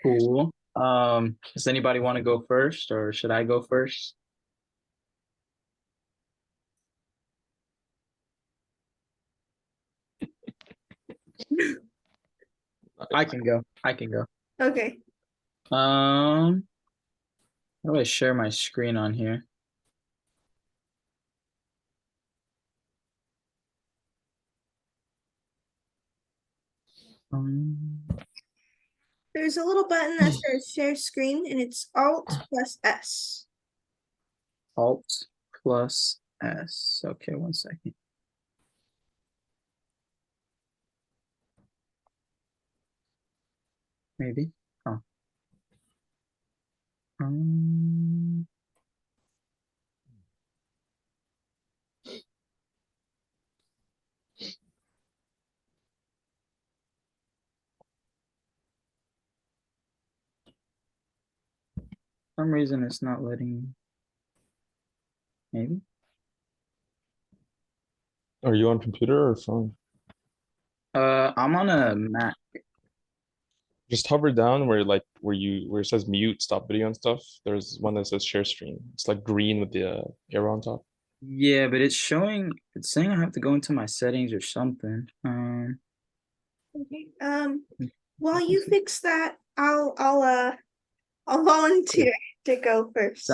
Cool. Does anybody want to go first or should I go first? I can go. I can go. Okay. How do I share my screen on here? Um, There's a little button that says share screen and it's Alt plus S. Alt plus S. Okay, 1 second. Maybe. Oh. Um, for some reason it's not letting. Maybe. Are you on computer or phone? I'm on a Mac. Just hover down where where it says mute, stop video and stuff. There's one that says share screen. It's like green with the arrow on top. Yeah, but it's saying I have to go into my settings or something. Okay. While you fix that, I'll volunteer to go first.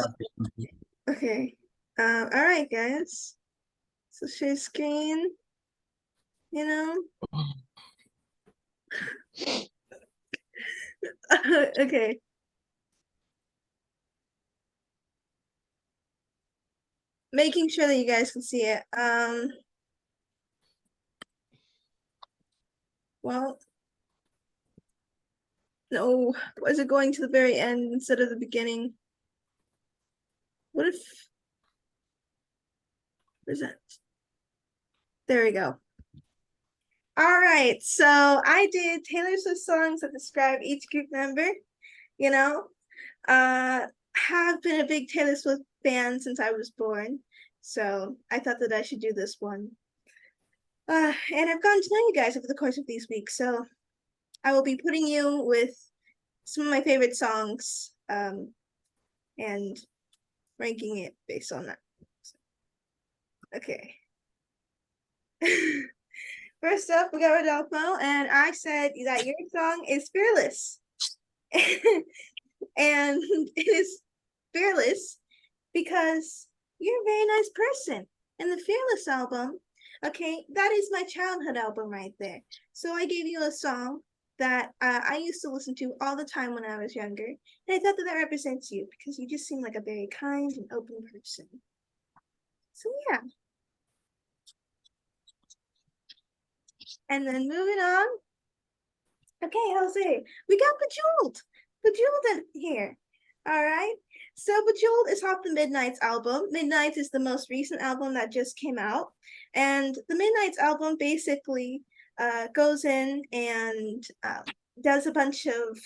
Okay. All right, guys. So share screen. You know. Okay. Making sure that you guys can see it. Well, no, was it going to the very end instead of the beginning? What if present? There we go. All right, so I did Taylor Swift songs that describe each group member, you know. Have been a big Taylor Swift fan since I was born, so I thought that I should do this one. And I've gotten to know you guys over the course of these weeks, so I will be putting you with some of my favorite songs, and ranking it based on that. Okay. First up, we got Rodolfo, and I said that your song is Fearless. And it is Fearless because you're a very nice person. And the Fearless album, okay, that is my childhood album right there. So I gave you a song that I used to listen to all the time when I was younger. And I thought that that represents you because you just seem like a very kind and open person. So yeah. And then moving on. Okay, Jose, we got Bejeweled. Bejeweled in here. All right. So Bejeweled is off the Midnights album. Midnights is the most recent album that just came out. And the Midnights album basically goes in and does a bunch of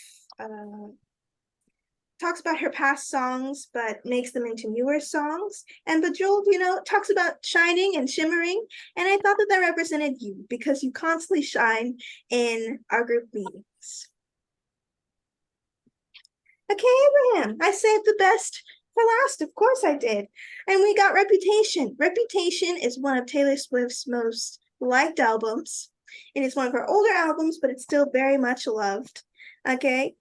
talks about her past songs, but makes them into newer songs. And Bejeweled, you know, talks about shining and shimmering. And I thought that that represented you because you constantly shine in our group meetings. Okay, Abraham, I saved the best for last. Of course I did. And we got Reputation. Reputation is one of Taylor Swift's most liked albums. It is one of her older albums, but it's still very much loved. Okay.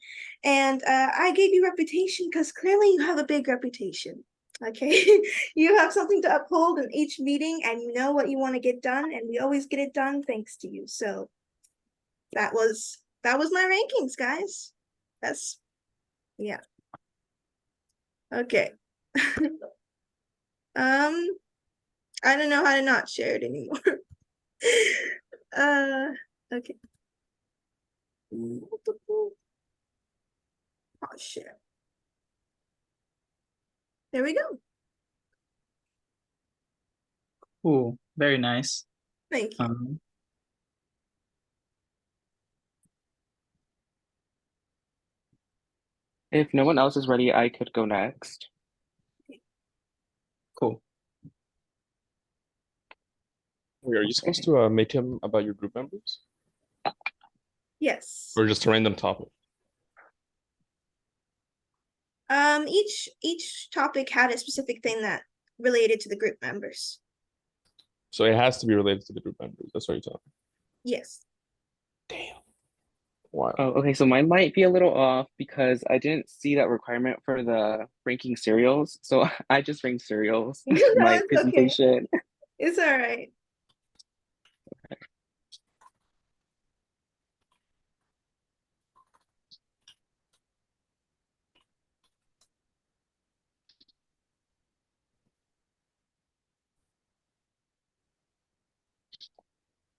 And I gave you Reputation because clearly you have a big reputation. Okay. You have something to uphold in each meeting and you know what you want to get done, and we always get it done thanks to you. So that was my rankings, guys. That's yeah. Okay. I don't know how to not share it anymore. Okay. Multiple. Oh shit. There we go. Cool. Very nice. Thank you. If no one else is ready, I could go next. Cool. Wait, are you supposed to make him about your group members? Yes. Or just a random topic? Each topic had a specific thing that related to the group members. So it has to be related to the group members. That's what you're telling me. Yes. Damn. Wow. Oh, okay, so mine might be a little off because I didn't see that requirement for the ranking cereals. So I just ranked cereals in No, my it's okay. presentation. It's all right.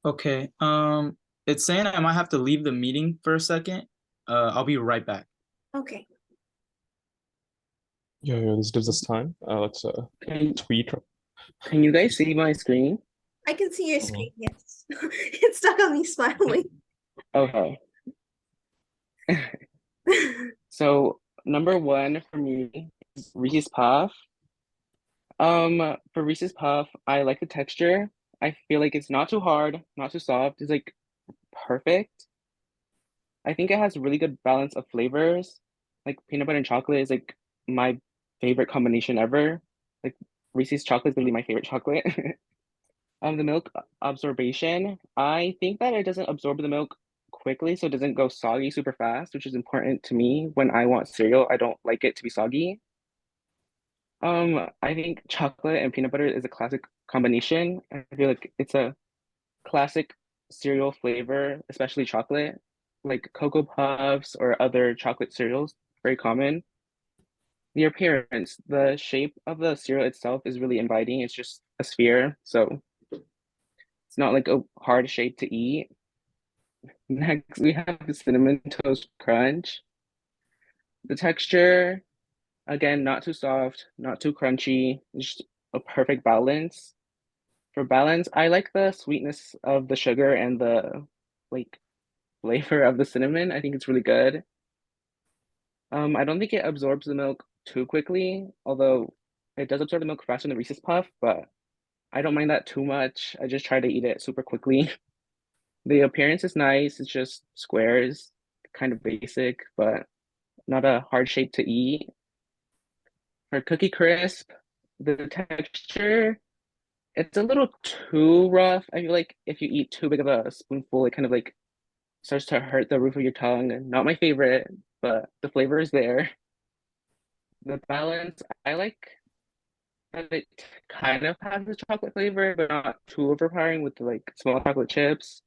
Okay. It's saying I might have to leave the meeting for a second. I'll be right back. Okay. Yeah, this gives us time. Let's Can, tweet. can you guys see my screen? I can see your Mhm. screen, yes. It's stuck on me smiling. Okay. So number one for me is Reese's Puff. For Reese's Puff, I like the texture. I feel like it's not too hard, not too soft. It's like perfect. I think it has a really good balance of flavors. Like peanut butter and chocolate is like my favorite combination ever. Like Reese's chocolate is really my favorite chocolate. The milk absorption, I think that it doesn't absorb the milk quickly, so it doesn't go soggy super fast, which is important to me when I want cereal. I don't like it to be soggy. I think chocolate and peanut butter is a classic combination. I feel like it's a classic cereal flavor, especially chocolate, like Cocoa Puffs or other chocolate cereals, very common. The appearance, the shape of the cereal itself is really inviting. It's just a sphere, so it's not like a hard shape to eat. Next, we have Cinnamon Toast Crunch. The texture, again, not too soft, not too crunchy, just a perfect balance. For balance, I like the sweetness of the sugar and the like flavor of the cinnamon. I think it's really good. I don't think it absorbs the milk too quickly, although it does absorb the milk faster than the Reese's Puff, but I don't mind that too much. I just try to eat it super quickly. The appearance is nice, it's just squares, kind of basic, but not a hard shape to eat. For Cookie Crisp, the texture, it's a little too rough. I feel like if you eat too big of a spoonful, it kind of like starts to hurt the roof of your tongue. Not my favorite, but the flavor is there. The balance, I like that it kind of has a chocolate flavor, but not too overpowering with the like small chocolate chips.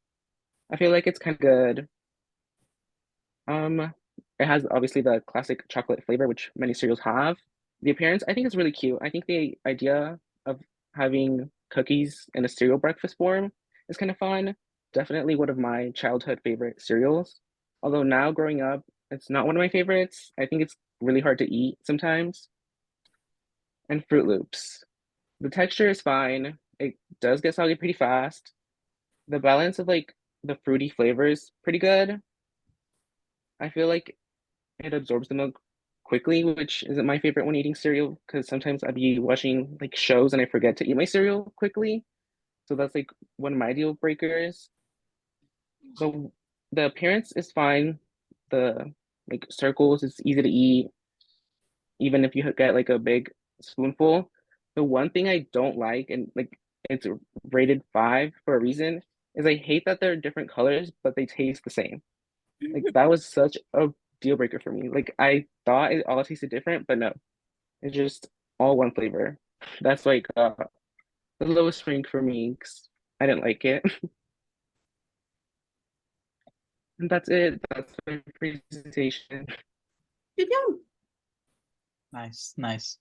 I feel like it's kind of good. Um, it has obviously the classic chocolate flavor, which many cereals have. The appearance, I think, is really cute. I think the idea of having cookies in a cereal breakfast form is kind of fun. Definitely one of my childhood favorite cereals. Although now growing up, it's not one of my favorites. I think it's really hard to eat sometimes. And Fruit Loops. The texture is fine. It does get soggy pretty fast. The balance of like the fruity flavors pretty good. I feel like it absorbs the milk quickly, which isn't my favorite when eating cereal because sometimes I'd be watching like shows and I forget to eat my cereal quickly. So that's like one of my deal breakers. The the appearance is fine. The like circles is easy to eat, even if you get like a big spoonful. The one thing I don't like, and like it's rated 5 for a reason, is I hate that they're different colors, but they taste the same. Like that was such a deal breaker for me. Like I thought it all tasted different, but no, it's just all one flavor. That's like the lowest rank for me 'cause I didn't like it. And that's it. That's my presentation. Good job. Nice, nice.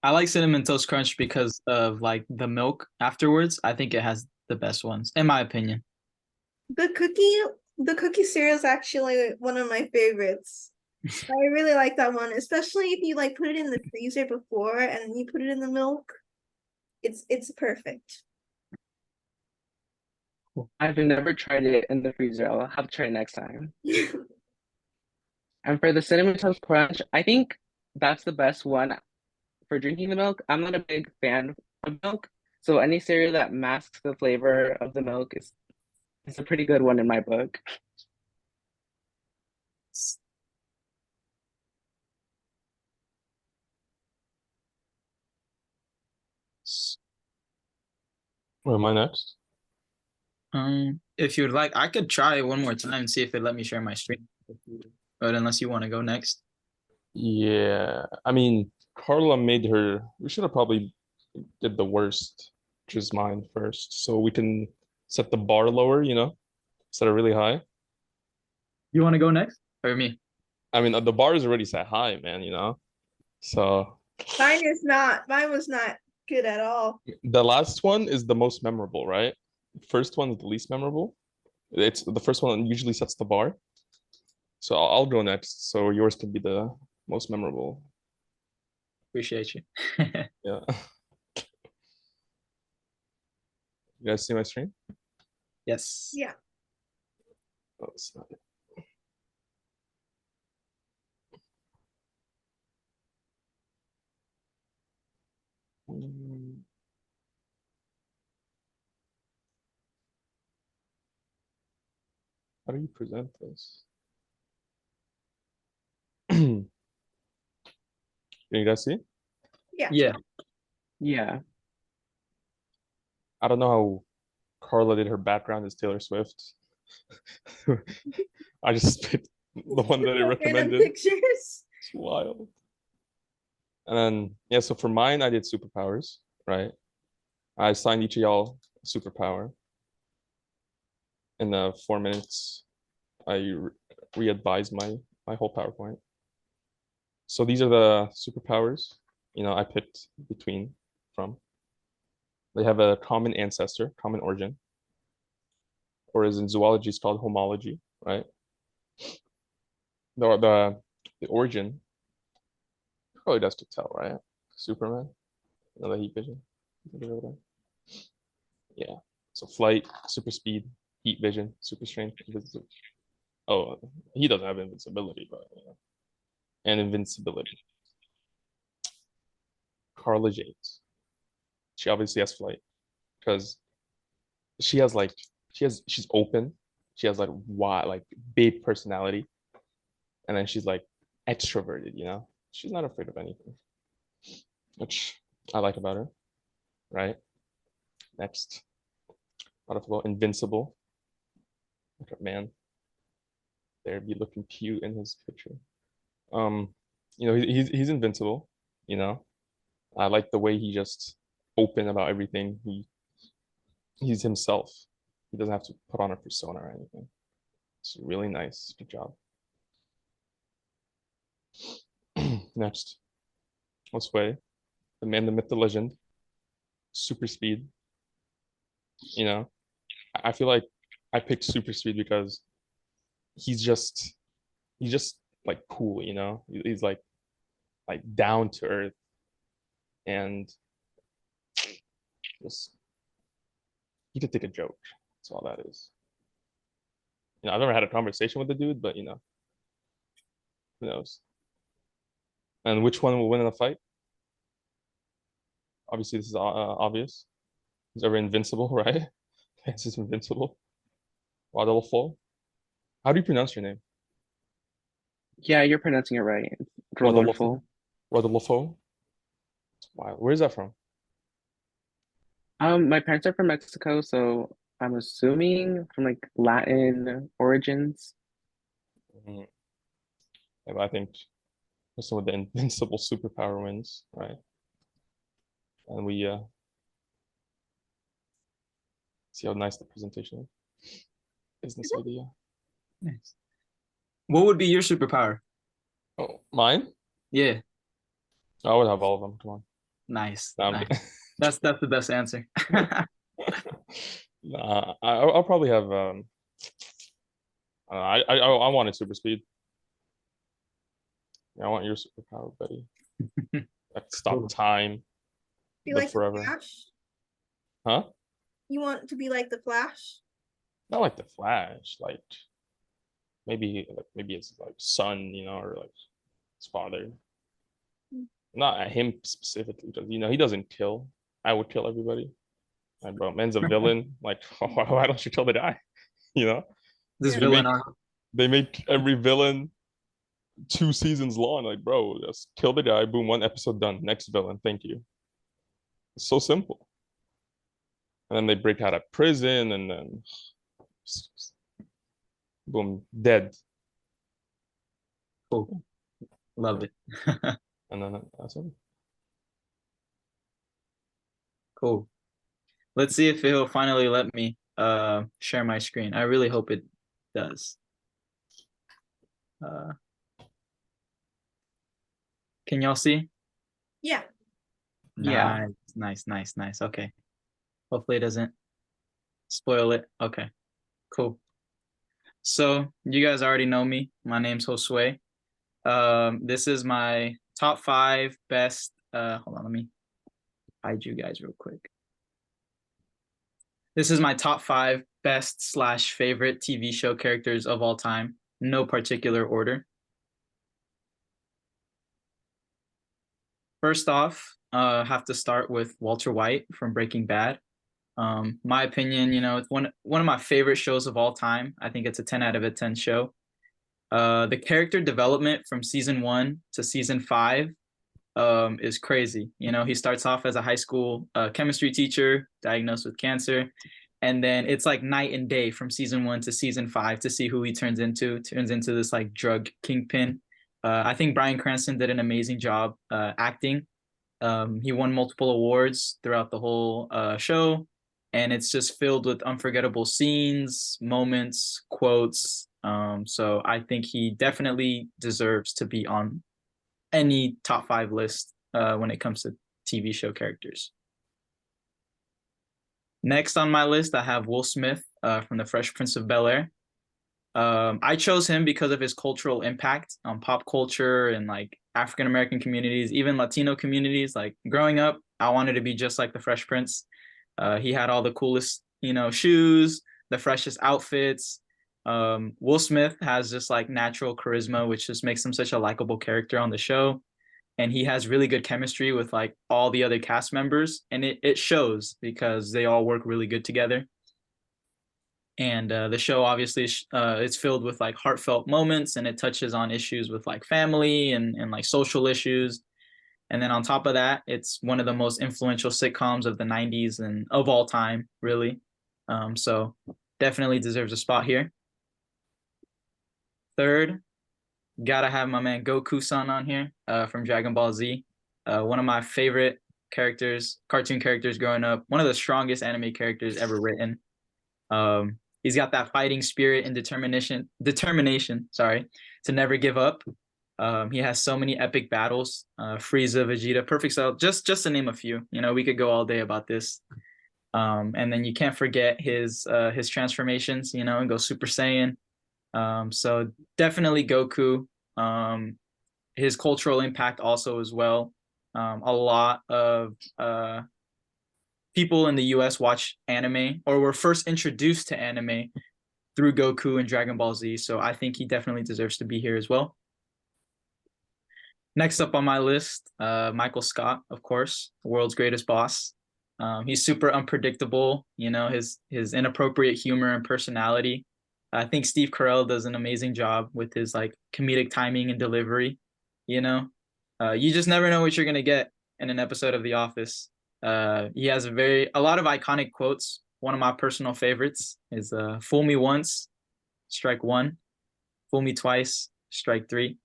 I like Cinnamon Toast Crunch because of like the milk afterwards. I think it has the best ones, in my opinion. The cookie cereal is actually one of my favorites. I really like that one, especially if you like put it in the freezer before and you put it in the milk. It's perfect. I've never tried it in the freezer. I'll have to try it next time. And for the cinnamon toast crunch, I think that's the best one for drinking the milk. I'm not a big fan of milk, so any cereal that masks the flavor of the milk is a pretty good one in my book. Or am I next? If you'd like, I could try one more time and see if it let me share my screen. But unless you want to go next. Yeah, I mean, Carla made her. We should have probably did the worst, which is mine first, so we can set the bar lower. Set it really high. You want to go next or me? I mean, the bar is already set high, man. So Mine is not. Mine was not good at all. the last one is the most memorable, right? First one is the least memorable. It's the first one that usually sets the bar. So I'll go next. So yours can be the most memorable. Appreciate you. Yeah. You guys see my screen? Yes. Yeah. Oh, it's not it. Mm. How do you present this? Can you guys see? Yeah. Yeah. Yeah. I don't know how Carla did her background as Taylor Swift. I just picked the one that I Random recommended. pictures. It's wild. And then, yeah, so for mine, I did superpowers, right? I assigned each of y'all a superpower. In the 4 minutes, I re-advised my whole PowerPoint. So these are the superpowers, I picked between from. They have a common ancestor, common origin, or as in zoology, it's called homology, right? The origin, probably does to tell, right? Superman, another heat vision. Yeah. So flight, super speed, heat vision, super strength, invincibility. Oh, he doesn't have invincibility, but and invincibility. Carla James. She obviously has flight because she has like she's open. She has like big personality, and then she's like extroverted. She's not afraid of anything, which I like about her. Right. Next, Butterfly, invincible. Look at man. There, be looking cute in his picture. He's invincible. I like the way he just open about everything. He's himself. He doesn't have to put on a persona or anything. It's really nice. Good job. Next, let's Wei, the man, the myth, the legend. Super speed. I feel like I picked super speed because he's just like cool. He's like down to earth and just he could take a joke. That's all that is. I've never had a conversation with the dude, but who knows? And which one will win in a fight? Obviously, this is obvious. He's ever invincible, right? This is invincible. Rodolfo. How do you pronounce your name? Yeah, you're pronouncing it right. It's Rodolfo. Rodolfo. Rodolfo. Wow, where is that from? My parents are from Mexico, so I'm assuming from like Latin origins. Mhm. Yeah, but I think someone with the invincible superpower wins, right? And we see how nice the presentation is. Business idea. Nice. What would be your superpower? Oh, mine? Yeah. I would have all of them. Come on. Nice. No, I'm Nice. kidding. That's the best answer. Nah, I'll probably have I wanted super speed. Yeah, I want your superpower, buddy. I can stop Cool. time, You live like the forever. Flash? Huh? You want to be like the Flash? Not like the Flash, like maybe it's like son, or like his father. Not at him specifically, because he doesn't kill. I would kill everybody. Like, bro, man's a villain. Like, why don't you kill the guy? You know? This Yeah. villain. They make every villain 2 seasons long. Like, bro, just kill the guy. Boom, 1 episode done. Next villain. Thank you. It's so simple. And then they break out of prison, and then boom, dead. Cool. Love it. And then that's it. Cool. Let's see if it'll finally let me share my screen. I really hope it does. Can y'all see? Yeah. Yeah. Nice. Okay. Hopefully it doesn't spoil it. Okay. Cool. So you guys already know me. My name's Josue. This is my top 5 best. Hold on, let me hide you guys real quick. This is my top 5 best / favorite TV show characters of all time. No particular order. First off, have to start with Walter White from Breaking Bad. My opinion, it's one of my favorite shows of all time. I think it's a 10 out of a 10 show. The character development from season 1 to season 5 is crazy. He starts off as a high school chemistry teacher diagnosed with cancer, and then it's like night and day from season 1 to season 5 to see who he turns into this like drug kingpin. I think Bryan Cranston did an amazing job acting. He won multiple awards throughout the whole show, and it's just filled with unforgettable scenes, moments, quotes. So I think he definitely deserves to be on any top 5 list when it comes to TV show characters. Next on my list, I have Will Smith from The Fresh Prince of Bel-Air. I chose him because of his cultural impact on pop culture and like African American communities, even Latino communities. Like growing up, I wanted to be just like the Fresh Prince. He had all the coolest, shoes, the freshest outfits. Will Smith has just like natural charisma, which just makes him such a likable character on the show. And he has really good chemistry with like all the other cast members, and it shows because they all work really good together. And the show obviously it's filled with like heartfelt moments, and it touches on issues with like family and like social issues. And then on top of that, it's one of the most influential sitcoms of the 90s and of all time, really. So definitely deserves a spot here. Third, gotta have my man Goku-san on here from Dragon Ball Z. One of my favorite cartoon characters growing up. One of the strongest anime characters ever written. He's got that fighting spirit and determination, to never give up. He has so many epic battles. Frieza, Vegeta, Perfect Cell, just to name a few. We could go all day about this. And then you can't forget his transformations, and go Super Saiyan. So definitely Goku. His cultural impact also as well. A lot of people in the US watch anime or were first introduced to anime through Goku and Dragon Ball Z. So I think he definitely deserves to be here as well. Next up on my list, Michael Scott, of course, the world's greatest boss. He's super unpredictable, his inappropriate humor and personality. I think Steve Carell does an amazing job with his like comedic timing and delivery. You just never know what you're gonna get in an episode of The Office. He has a lot of iconic quotes. One of my personal favorites is "Fool me once, strike one. Fool me twice, strike three."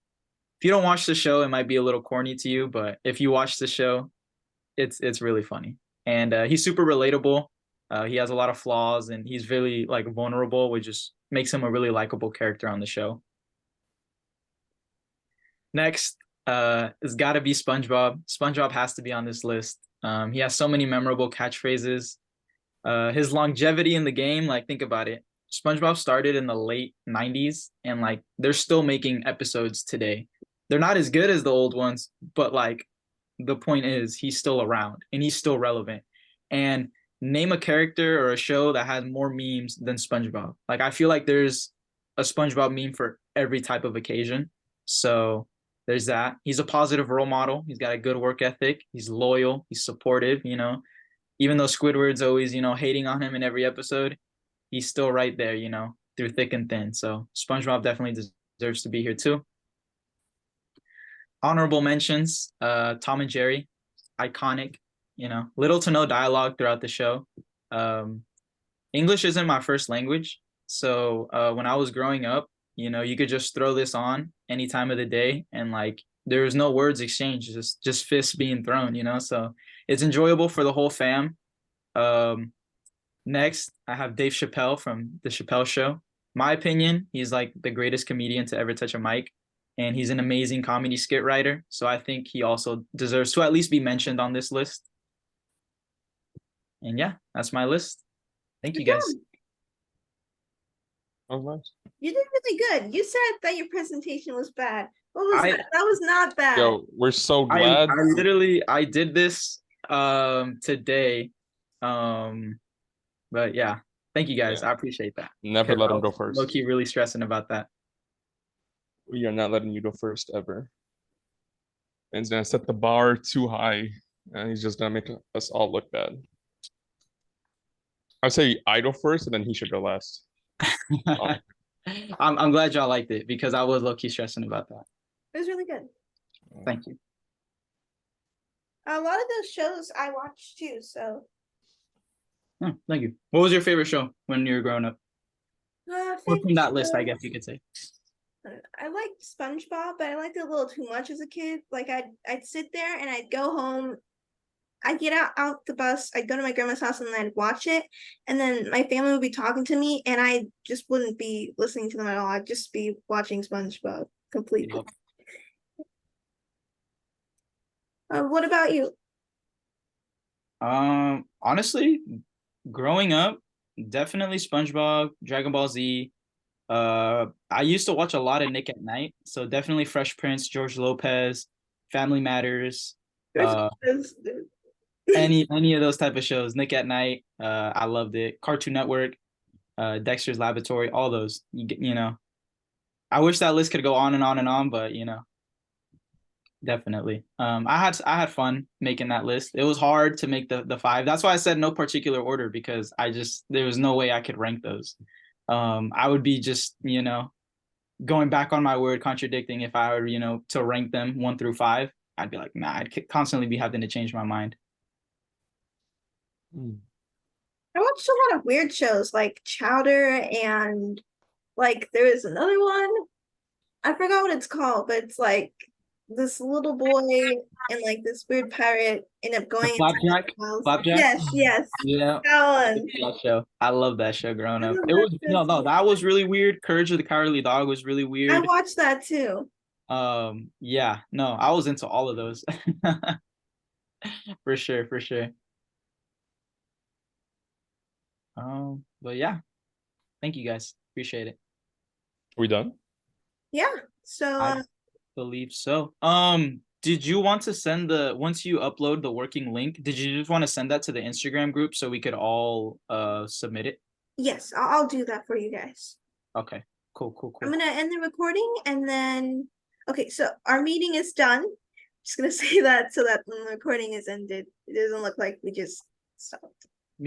If you don't watch the show, it might be a little corny to you, but if you watch the show, it's really funny. And he's super relatable. He has a lot of flaws, and he's really like vulnerable, which just makes him a really likable character on the show. Next, it's got to be SpongeBob. SpongeBob has to be on this list. He has so many memorable catchphrases. His longevity in the game, like think about it. SpongeBob started in the late 90s, and like they're still making episodes today. They're not as good as the old ones, but like the point is he's still around and he's still relevant. And name a character or a show that has more memes than SpongeBob. Like I feel like there's a SpongeBob meme for every type of occasion. So there's that. He's a positive role model. He's got a good work ethic. He's loyal. He's supportive, Even though Squidward's always, hating on him in every episode, he's still right there, through thick and thin. So SpongeBob definitely deserves to be here too. Honorable mentions, Tom and Jerry, iconic, little to no dialogue throughout the show. English isn't my first language, so when I was growing up, you know, you could just throw this on any time of the day, and like there was no words exchanged, just fists being thrown, you know. So it's enjoyable for the whole fam. Next, I have Dave Chappelle from The Chappelle Show. My opinion, he's like the greatest comedian to ever touch a mic, and he's an amazing comedy skit writer. So I think he also deserves to at least be mentioned on this list. And yeah, that's my list. Thank you Good guys. job. Oh, nice. You did really good. You said that your presentation was bad. What was I- that? That was not bad. Yo, we're so I glad. literally I did this today. But yeah, thank you guys. Yeah. I appreciate that. Never Because let I him go was first. low-key really stressing about that. We are not letting you go first ever. And he's gonna set the bar too high, and he's just gonna make us all look bad. I say I go first, and then he should go last. I'm glad y'all liked it because I was low-key stressing about that. It was really good. Thank you. A lot of those shows I watched too, so Oh, thank you. What was your favorite show when you were growing up? Or from favorite that list, I shows? guess you could say. I liked SpongeBob, but I liked it a little too much as a kid. Like I'd sit there and I'd go home. I'd get out the bus, I'd go to my grandma's house and then I'd watch it. And then my family would be talking to me and I just wouldn't be listening to them at all. I'd just be watching SpongeBob completely. What about you? Honestly, growing up, definitely SpongeBob, Dragon Ball Z. I used to watch a lot of Nick at Night, so definitely Fresh Prince, George Lopez, Family Matters, any of those type of shows. Nick at Night, I loved it. Cartoon Network, Dexter's Laboratory, all those. You know, I wish that list could go on and on and on, but you know, definitely. I had fun making that list. It was hard to make the five. That's why I said no particular order because there was no way I could rank those. I would be just, you know, going back on my word, contradicting if I were, you know, to rank them 1 through 5. I'd be like, nah, I'd constantly be having to change my mind. I watched a lot of weird shows like Chowder and like there was another one. I forgot what it's called, but it's like this little boy and like this weird pirate end up going into Flapjack? the house. Flapjack? Yes, Yeah. that one. That show. I love that show growing I up. love It that was show no, too. that was really weird. Courage of the Cowardly Dog was really I weird. watched that too. Yeah, no, I was into all of those. For sure, for sure. But yeah, thank you guys. Appreciate it. Are we done? Yeah. So I believe so. Did you want to send once you upload the working link, did you just want to send that to the Instagram group so we could all submit it? yes, I'll do that for you guys. Okay, cool. I'm gonna end the recording and then okay, so our meeting is done. Just gonna say that so that when the recording is ended, it doesn't look like we just stopped.